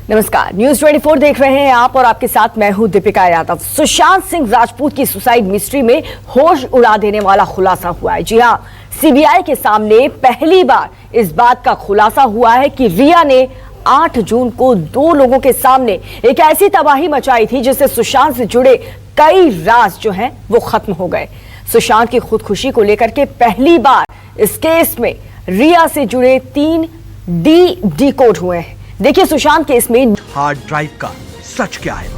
नमस्कार, न्यूज 24 देख रहे हैं आप और आपके साथ मैं हूं दीपिका यादव। सुशांत सिंह राजपूत की सुसाइड मिस्ट्री में होश उड़ा देने वाला खुलासा हुआ है। जी हां, सीबीआई के सामने पहली बार इस बात का खुलासा हुआ है कि रिया ने 8 जून को 2 लोगों के सामने एक ऐसी तबाही मचाई थी जिससे सुशांत से जुड़े कई राज जो हैं वो खत्म हो गए। सुशांत की खुदकुशी को लेकर के पहली बार इस केस में रिया से जुड़े 3 डिकोड हुए हैं। देखिए सुशांत केस में हार्ड ड्राइव का सच क्या है।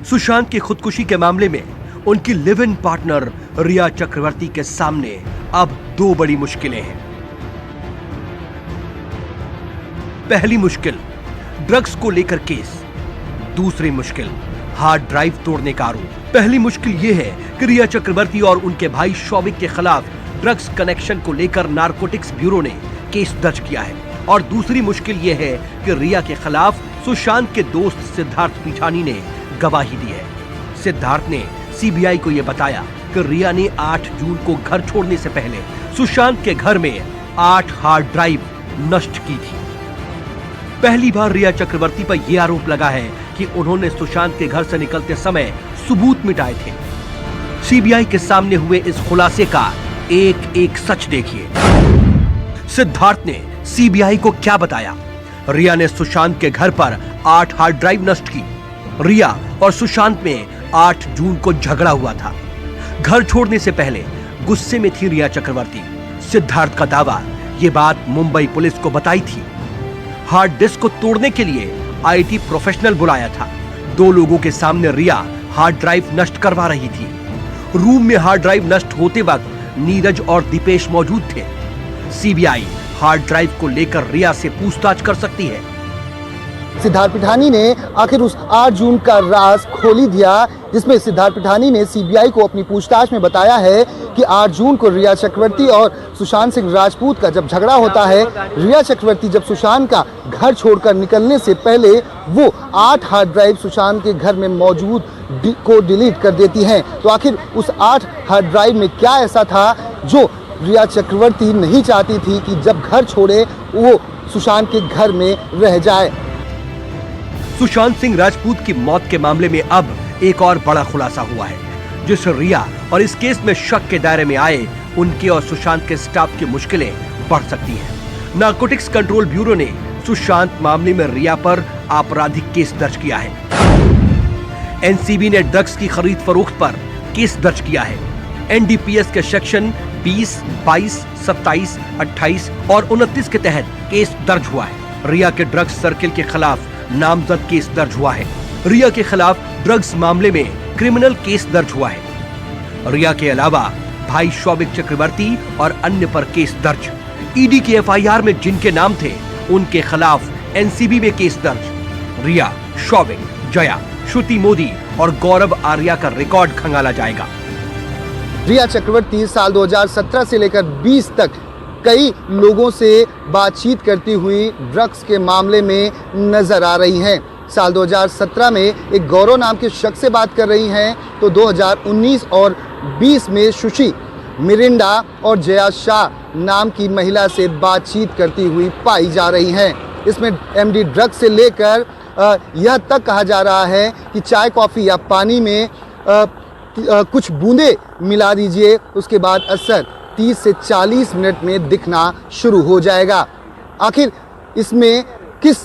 सुशांत की खुदकुशी के मामले में उनकी लिव इन पार्टनर रिया चक्रवर्ती के सामने अब 2 बड़ी मुश्किलें हैं। पहली मुश्किल ड्रग्स को लेकर केस, दूसरी मुश्किल हार्ड ड्राइव तोड़ने का आरोप। पहली मुश्किल यह है कि रिया चक्रवर्ती और उनके भाई शौविक के खिलाफ ड्रग्स कनेक्शन को लेकर नारकोटिक्स ब्यूरो ने केस दर्ज किया है, और दूसरी मुश्किल यह है कि रिया के खिलाफ सुशांत के दोस्त सिद्धार्थ पिठानी ने गवाही दी है। सिद्धार्थ ने सीबीआई को यह बताया कि रिया ने 8 जून को घर छोड़ने से पहले सुशांत के घर में 8 हार्ड ड्राइव नष्ट की थी। पहली बार रिया चक्रवर्ती पर यह आरोप लगा है कि उन्होंने सुशांत के घर से निकलते समय सबूत मिटाए थे। सीबीआई के सामने हुए इस खुलासे का एक सच देखिए। सिद्धार्थ ने सीबीआई को क्या बताया। रिया ने सुशांत के घर पर 8 हार्ड ड्राइव नष्ट की। रिया और सुशांत में 8 जून को झगड़ा हुआ था। घर छोड़ने से पहले गुस्से में थी रिया चक्रवर्ती। सिद्धार्थ का दावा, ये बात मुंबई पुलिस को बताई थी। हार्ड डिस्क को तोड़ने के लिए आईटी प्रोफेशनल बुलाया था। 2 लोगों के सामने रिया हार्ड ड्राइव नष्ट करवा रही थी। रूम में हार्ड ड्राइव नष्ट होते वक्त नीरज और दीपेश मौजूद थे। सीबीआई हार्ड ड्राइव को लेकर रिया से पूछताछ कर सकती है। सिद्धार्थ पिठानी ने आखिर उस 8 जून का राज खोली दिया, जिसमें सिद्धार्थ पिठानी ने सीबीआई को अपनी पूछताछ में बताया है कि 8 जून को रिया चक्रवर्ती और सुशांत सिंह राजपूत का जब झगड़ा होता है, रिया चक्रवर्ती जब सुशांत का घर छोड़कर निकलने से पहले वो 8 हार्ड ड्राइव सुशांत के घर में मौजूद को डिलीट कर देती हैं। तो आखिर उस 8 हार्ड ड्राइव में क्या ऐसा था जो रिया चक्रवर्ती नहीं चाहती थी कि जब घर छोड़े वो सुशांत के घर में रह जाए। सुशांत सिंह राजपूत की मौत के मामले में अब एक और बड़ा खुलासा हुआ है, जिससे रिया और इस केस में शक के दायरे में आए उनके और सुशांत के स्टाफ की मुश्किलें बढ़ सकती हैं। नारकोटिक्स कंट्रोल ब्यूरो ने सुशांत मामले में रिया पर आपराधिक केस दर्ज किया है। एनसीबी ने ड्रग्स की खरीद फरोख्त पर केस दर्ज किया है। एनडीपीएस के सेक्शन 20, 22, 27, 28 और 29 के तहत केस दर्ज हुआ है। रिया के ड्रग्स सर्किल के खिलाफ नामजद केस दर्ज हुआ है। रिया के खिलाफ ड्रग्स मामले में क्रिमिनल केस दर्ज हुआ है। रिया के अलावा भाई शौविक चक्रवर्ती और अन्य पर केस दर्ज। ईडी के एफआईआर में जिनके नाम थे उनके खिलाफ एनसीबी में केस दर्ज। रिया, शौविक, जया, श्रुति मोदी और गौरव आर्या का रिकॉर्ड खंगाला जाएगा। रिया चक्रवर्ती साल 2017 से लेकर 20 तक कई लोगों से बातचीत करती हुई ड्रग्स के मामले में नजर आ रही हैं। साल 2017 में एक गौरव नाम के शख्स से बात कर रही हैं, तो 2019 और 20 में सुशी मिरिंडा और जया शाह नाम की महिला से बातचीत करती हुई पाई जा रही हैं। इसमें एमडी ड्रग्स से लेकर यह तक कहा जा रहा है कि चाय, कॉफ़ी या पानी में कुछ बूंदे मिला दीजिए, उसके बाद असर 30 से 40 मिनट में दिखना शुरू हो जाएगा। आखिर इसमें किस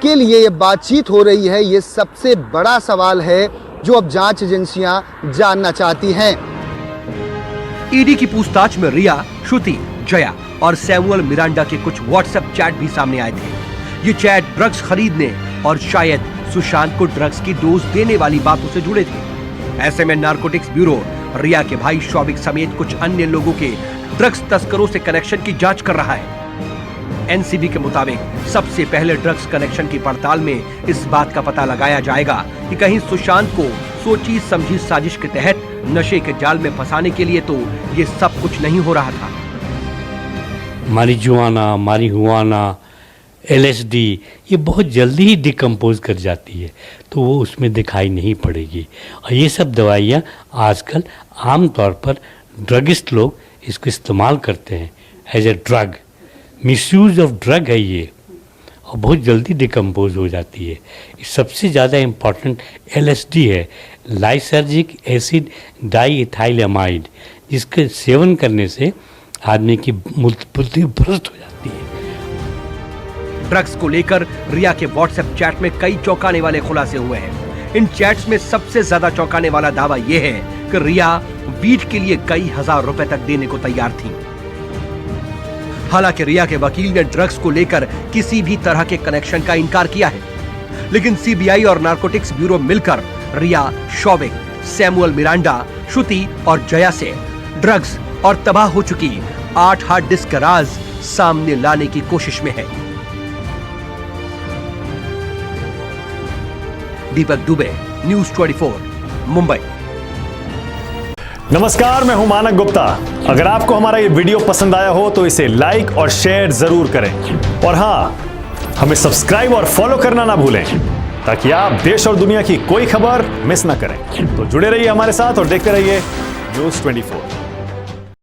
के लिए ये बातचीत हो रही है, ये सबसे बड़ा सवाल है जो अब जांच एजेंसियां जानना चाहती हैं। ईडी की पूछताछ में रिया, श्रुति, जया और सैमुअल मिरांडा के कुछ व्हाट्सएप चैट भी सामने आए थे। ये चैट ड्रग्स खरीदने और शायद सुशांत को ड्रग्स की डोज देने वाली बातों से जुड़े थे। ऐसे में नारकोटिक्स ब्यूरो रिया के भाई शौविक समेत कुछ अन्य लोगों के ड्रग्स तस्करों से कनेक्शन की जांच कर रहा है। एनसीबी के मुताबिक सबसे पहले ड्रग्स कनेक्शन की पड़ताल में इस बात का पता लगाया जाएगा कि कहीं सुशांत को सोची समझी साजिश के तहत नशे के जाल में फंसाने के लिए तो ये सब कुछ नहीं हो रहा था। मारिजुआना, मारिहुआना, LSD ये बहुत जल्दी ही डिकम्पोज कर जाती है, तो वो उसमें दिखाई नहीं पड़ेगी। और ये सब दवाइयाँ आजकल आम तौर पर ड्रगिस्ट लोग इसको इस्तेमाल करते हैं as a drug. Misuse of drug है ये, और बहुत जल्दी डिकम्पोज हो जाती है। सबसे ज़्यादा इम्पॉर्टेंट LSD है, लाइसर्जिक एसिड डाइइथाइलमाइड, जिसके सेवन करने से आदमी की बुद्धि भ्रष्ट हो जाती है। ड्रग्स को लेकर रिया के व्हाट्सएप चैट में कई चौंकाने वाले खुलासे हुए हैं। इन चैट्स में सबसे ज्यादा चौंकाने वाला दावा यह है कि रिया वीड के लिए कई हजार रुपए तक देने को तैयार थी। हालांकि रिया के वकील ने ड्रग्स को लेकर किसी भी तरह के कनेक्शन का इनकार किया है, लेकिन सीबीआई और नारकोटिक्स ब्यूरो मिलकर रिया, शौविक, सैमुअल मिरांडा, श्रुति और जया से ड्रग्स और तबाह हो चुकी 8 हार्ड डिस्क का राज सामने लाने की कोशिश में है। दीपक दुबे, न्यूज़ 24, मुंबई। नमस्कार, मैं हूं मानक गुप्ता। अगर आपको हमारा ये वीडियो पसंद आया हो तो इसे लाइक और शेयर जरूर करें, और हां, हमें सब्सक्राइब और फॉलो करना ना भूलें ताकि आप देश और दुनिया की कोई खबर मिस ना करें। तो जुड़े रहिए हमारे साथ और देखते रहिए न्यूज़ 24।